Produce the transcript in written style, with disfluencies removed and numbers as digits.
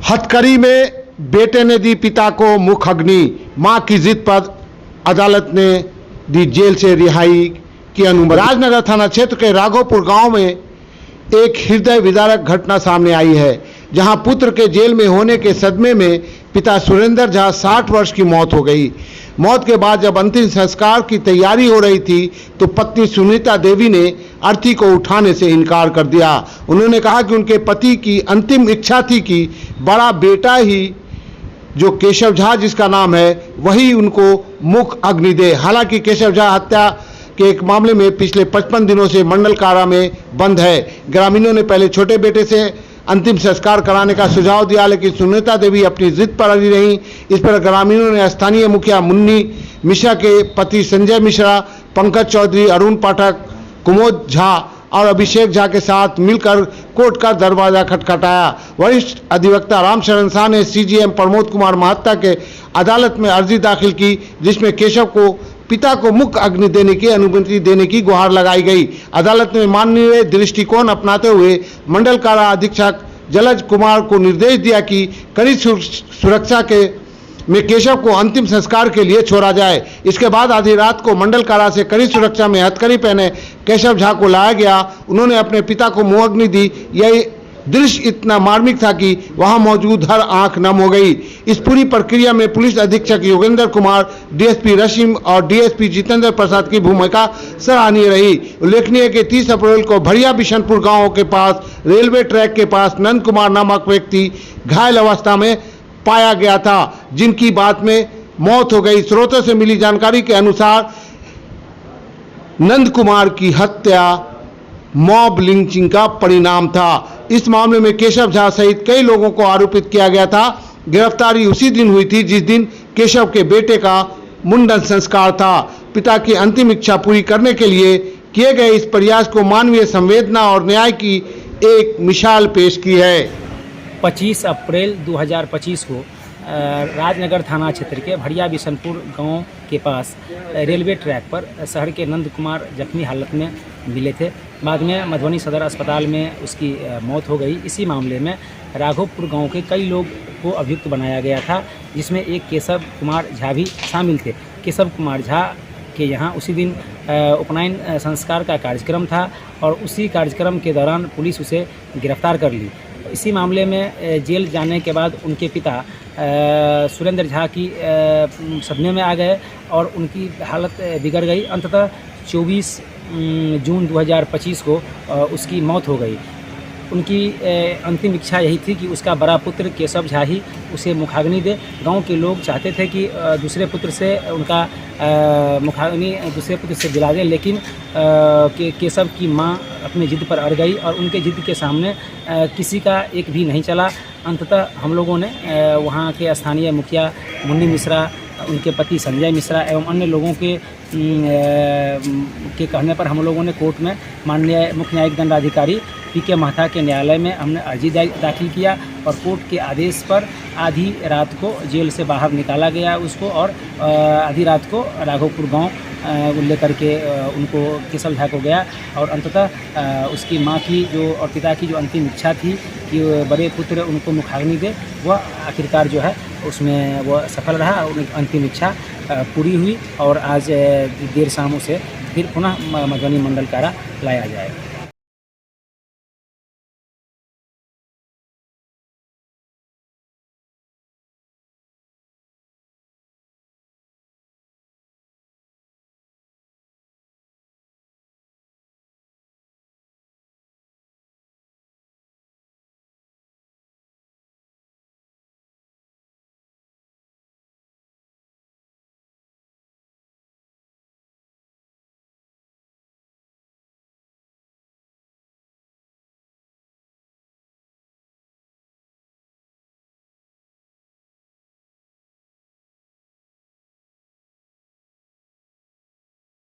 हथकड़ी में बेटे ने दी पिता को मुख अग्नि, मां की जिद पर अदालत ने दी जेल से रिहाई की अनुमति। राजनगर थाना क्षेत्र के राघोपुर गांव में एक हृदय विदारक घटना सामने आई है, जहां पुत्र के जेल में होने के सदमे में पिता सुरेंद्र झा 60 वर्ष की मौत हो गई। मौत के बाद जब अंतिम संस्कार की तैयारी हो रही थी तो पत्नी सुनीता देवी ने अर्थी को उठाने से इनकार कर दिया। उन्होंने कहा कि उनके पति की अंतिम इच्छा थी कि बड़ा बेटा ही, जो केशव झा जिसका नाम है, वही उनको मुख अग्नि दे। हालांकि केशव झा हत्या के एक मामले में पिछले 55 दिनों से मंडल कारा में बंद है। ग्रामीणों ने पहले छोटे बेटे से अंतिम संस्कार कराने का सुझाव दिया, लेकिन सुनीता देवी अपनी जिद पर अड़ी रही। इस पर ग्रामीणों ने स्थानीय मुखिया मुन्नी मिश्रा के पति संजय मिश्रा, पंकज चौधरी, अरुण पाठक, कुमोद झा और अभिषेक झा के साथ मिलकर कोर्ट का दरवाजा खटखटाया। वरिष्ठ अधिवक्ता रामशरण शाह ने सीजीएम प्रमोद कुमार महत्ता के अदालत में अर्जी दाखिल की, जिसमें केशव को पिता को मुख अग्नि देने की अनुमति देने की गुहार लगाई गई। अदालत ने मानवीय दृष्टिकोण अपनाते हुए मंडल कारा अधीक्षक जलज कुमार को निर्देश दिया कि कड़ी सुरक्षा के में केशव को अंतिम संस्कार के लिए छोड़ा जाए। इसके बाद आधी रात को मंडल कारा से कड़ी सुरक्षा में हथकड़ी पहने केशव झा को लाया गया। उन्होंने अपने पिता को मुंह अग्नि दी। यह दृश्य इतना मार्मिक था कि वहां मौजूद हर आंख नम हो गई। इस पूरी प्रक्रिया में पुलिस अधीक्षक योगेंद्र कुमार, डीएसपी रशीम और डीएसपी जितेंद्र प्रसाद की भूमिका सराहनीय रही। उल्लेखनीय है कि 30 अप्रैल को भड़िया बिशनपुर गांव के पास रेलवे ट्रैक के पास नंद कुमार नामक व्यक्ति घायल अवस्था में पाया गया था, जिनकी बाद में मौत हो गई। स्रोतों से मिली जानकारी के अनुसार नंद कुमार की हत्या मॉब लिंचिंग का परिणाम था। इस मामले में केशव झा सहित कई लोगों को आरोपित किया गया था। गिरफ्तारी उसी दिन हुई थी जिस दिन केशव के बेटे का मुंडन संस्कार था। पिता की अंतिम इच्छा पूरी करने के लिए किए गए इस प्रयास को मानवीय संवेदना और न्याय की एक मिसाल पेश की है। 25 अप्रैल 2025 को राजनगर थाना क्षेत्र के भड़िया बिशनपुर गांव के पास रेलवे ट्रैक पर शहर के नंद कुमार जख्मी हालत में मिले थे। बाद में मधुबनी सदर अस्पताल में उसकी मौत हो गई। इसी मामले में राघोपुर गांव के कई लोग को अभियुक्त बनाया गया था, जिसमें एक केशव कुमार झा भी शामिल थे। केशव कुमार झा के यहाँ उसी दिन उपनयन संस्कार का कार्यक्रम था और उसी कार्यक्रम के दौरान पुलिस उसे गिरफ्तार कर ली। इसी मामले में जेल जाने के बाद उनके पिता सुरेंद्र झा की सदमे में आ गए और उनकी हालत बिगड़ गई। अंततः 24 जून 2025 को उसकी मौत हो गई। उनकी अंतिम इच्छा यही थी कि उसका बड़ा पुत्र केशव झा ही उसे मुखाग्नि दे। गांव के लोग चाहते थे कि दूसरे पुत्र से उनका मुखाग्नि दूसरे पुत्र से दिला दें, लेकिन केशव की मां अपनी जिद पर अड़ गई और उनके जिद के सामने किसी का एक भी नहीं चला। अंततः हम लोगों ने वहां के स्थानीय मुखिया मुन्नी मिश्रा, उनके पति संजय मिश्रा एवं अन्य लोगों के कहने पर हम लोगों ने कोर्ट में माननीय मुख्य न्यायिक दंडाधिकारी पीके महता के न्यायालय में हमने अर्जी दाखिल किया और कोर्ट के आदेश पर आधी रात को जेल से बाहर निकाला गया उसको और आधी रात को राघोपुर गांव लेकर के उनको केशव झा को गया और अंततः उसकी मां की जो और पिता की जो अंतिम इच्छा थी कि बड़े पुत्र उनको मुखाग्नि दे, वह आखिरकार जो है उसमें वह सफल रहा। उनकी अंतिम इच्छा पूरी हुई और आज देर शाम उसे फिर पुनः मधुबनी मंडल कारा लाया जाएगा।